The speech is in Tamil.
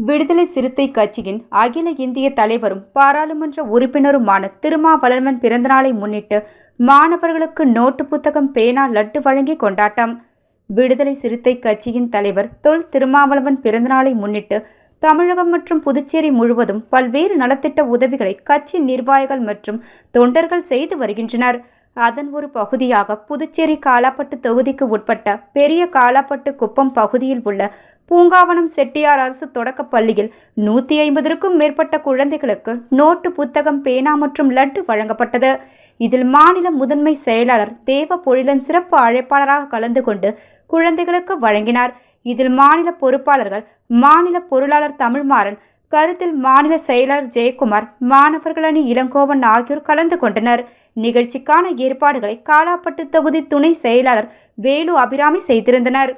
விடுதலை சிறுத்தை கட்சியின் அகில இந்திய தலைவரும் பாராளுமன்ற உறுப்பினருமான திருமாவளவன் பிறந்தநாளை முன்னிட்டு மாணவர்களுக்கு நோட்டு புத்தகம், பேனா, லட்டு வழங்கி கொண்டாட்டம். விடுதலை சிறுத்தை கட்சியின் தலைவர் தொல் திருமாவளவன் பிறந்தநாளை முன்னிட்டு தமிழகம் மற்றும் புதுச்சேரி முழுவதும் பல்வேறு நலத்திட்ட உதவிகளை கட்சி நிர்வாகிகள் மற்றும் தொண்டர்கள் செய்து வருகின்றனர். அதன் ஒரு பகுதியாக புதுச்சேரி காலாப்பட்டு தொகுதிக்கு உட்பட்ட பெரிய காலாப்பட்டு குப்பம் பகுதியில் உள்ள பூங்காவனம் செட்டியார் அரசு தொடக்கப் பள்ளியில் 150க்கும் மேற்பட்ட குழந்தைகளுக்கு நோட்டு புத்தகம், பேனா மற்றும் லட்டு வழங்கப்பட்டது. இதில் மாநில முதன்மை செயலாளர் தேவ பொழிலன் சிறப்பு அழைப்பாளராக கலந்து கொண்டு குழந்தைகளுக்கு வழங்கினார். இதில் மாநில பொறுப்பாளர்கள், மாநில பொருளாளர் தமிழ்மாறன், கருத்தில் மாநில செயலாளர் ஜெயக்குமார், மாணவர்கள் அணி இளங்கோவன் ஆகியோர் கலந்து கொண்டனர். நிகழ்ச்சிக்கான ஏற்பாடுகளை காலாப்பட்டு தொகுதி துணை செயலாளர் வேலு அபிராமி செய்திருந்தனர்.